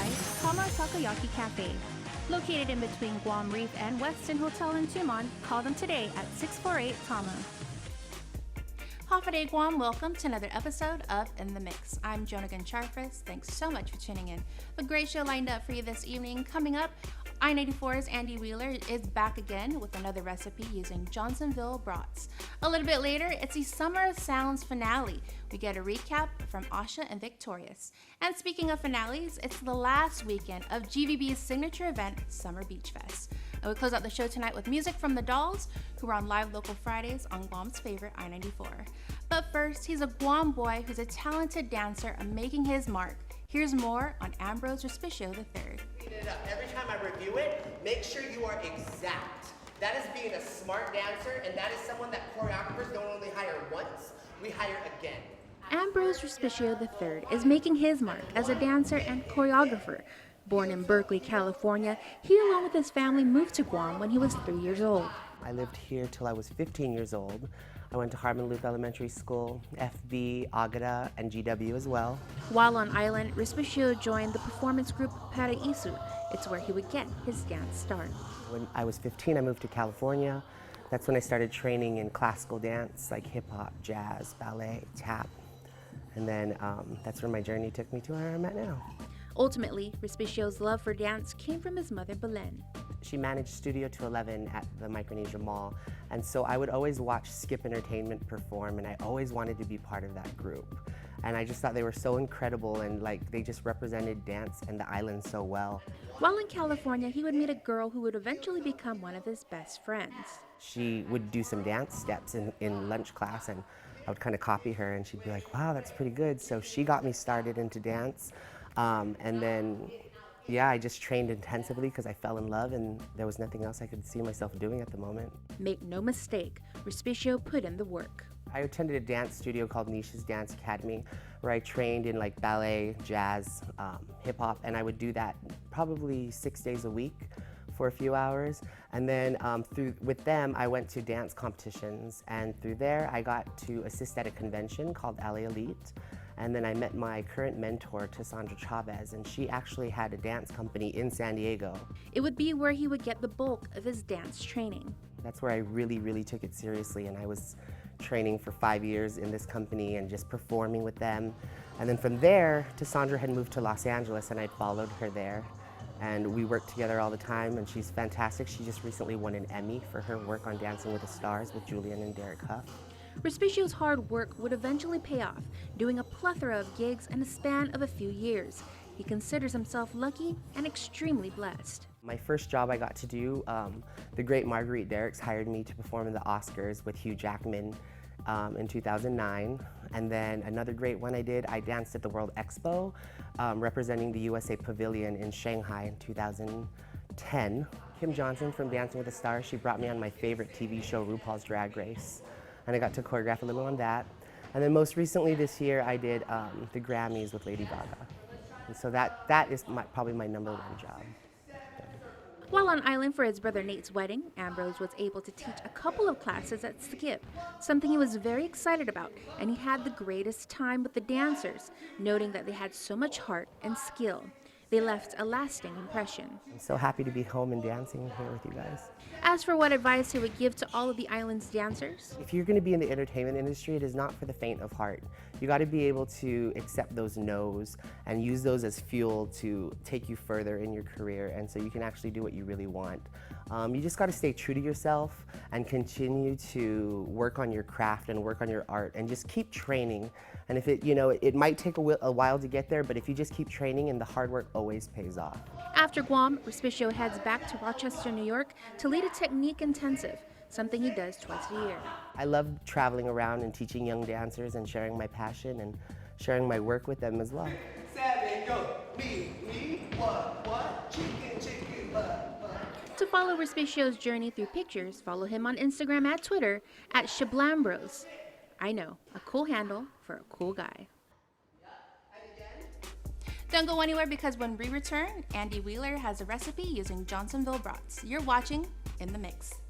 by Tama Takoyaki Cafe. Located in between Guam Reef and Westin Hotel in Tumon, call them today at 648 Tama. Hafaday Guam, welcome to another episode of In the Mix. I'm Jonagan Charfus. Thanks so much for tuning in. A great show lined up for you this evening. Coming up, I-94's Andy Wheeler is back again with another recipe using Johnsonville brats. A little bit later, it's the Summer of Sounds finale. We get a recap from Asha and Victorious. And speaking of finales, it's the last weekend of GVB's signature event, Summer Beach Fest. And we close out the show tonight with music from the Dolls, who are on live local Fridays on Guam's favorite I-94. But first, he's a Guam boy who's a talented dancer and making his mark. Here's more on Ambrose Respicio III. Every time I review it, make sure you are exact. That is being a smart dancer, and that is someone that choreographers don't only hire once, we hire again. Ambrose Respicio III is making his mark as a dancer and choreographer. Born in Berkeley, California, he along with his family moved to Guam when he was 3 years old. I lived here till I was 15 years old. I went to Harmon Loop Elementary School, FB, Agata, and GW as well. While on island, Respicio joined the performance group Paraisu. It's where he would get his dance start. When I was 15, I moved to California. That's when I started training in classical dance, like hip hop, jazz, ballet, tap. And then that's where my journey took me to where I'm at now. Ultimately, Respicio's love for dance came from his mother, Belen. She managed Studio 211 at the Micronesia Mall, and so I would always watch Skip Entertainment perform, and I always wanted to be part of that group. And I just thought they were so incredible, and like they just represented dance and the island so well. While in California, he would meet a girl who would eventually become one of his best friends. She would do some dance steps in lunch class, and I would kind of copy her, and she'd be like, wow, that's pretty good. So she got me started into dance. And then, yeah, I just trained intensively because I fell in love and there was nothing else I could see myself doing at the moment. Make no mistake, Respicio put in the work. I attended a dance studio called Nisha's Dance Academy where I trained in like ballet, jazz, hip hop, and I would do that probably 6 days a week for a few hours. And then with them, I went to dance competitions, and through there, I got to assist at a convention called LA Elite. And then I met my current mentor, Cassandra Chavez, and she actually had a dance company in San Diego. It would be where he would get the bulk of his dance training. That's where I really, really took it seriously, and I was training for 5 years in this company and just performing with them. And then from there, Cassandra had moved to Los Angeles, and I'd followed her there. And we worked together all the time, and she's fantastic. She just recently won an Emmy for her work on Dancing with the Stars with Julian and Derek Huff. Respicio's hard work would eventually pay off, doing a plethora of gigs in a span of a few years. He considers himself lucky and extremely blessed. My first job I got to do, the great Marguerite Derricks hired me to perform in the Oscars with Hugh Jackman in 2009. And then another great one I danced at the World Expo, representing the USA Pavilion in Shanghai in 2010. Kim Johnson from Dancing with the Stars, she brought me on my favorite TV show, RuPaul's Drag Race. And I got to choreograph a little on that. And then most recently this year, I did the Grammys with Lady Gaga. And so that is probably my #1 job. While on island for his brother Nate's wedding, Ambrose was able to teach a couple of classes at Skip, something he was very excited about, and he had the greatest time with the dancers, noting that they had so much heart and skill. They left a lasting impression. I'm so happy to be home and dancing here with you guys. As for what advice he would give to all of the island's dancers? If you're going to be in the entertainment industry, it is not for the faint of heart. You got to be able to accept those no's and use those as fuel to take you further in your career, and so you can actually do what you really want. You just got to stay true to yourself and continue to work on your craft and work on your art and just keep training. And if it might take a while to get there, but if you just keep training, and the hard work always pays off. After Guam, Respicio heads back to Rochester, New York to lead a technique intensive, something he does twice a year. I love traveling around and teaching young dancers and sharing my passion and sharing my work with them as well. 7, go. Me, what, chicken, what. To follow Respicio's journey through pictures, follow him on Instagram and Twitter at Shablambros. I know, a cool handle for a cool guy. Don't go anywhere, because when we return, Andy Wheeler has a recipe using Johnsonville brats. You're watching In the Mix.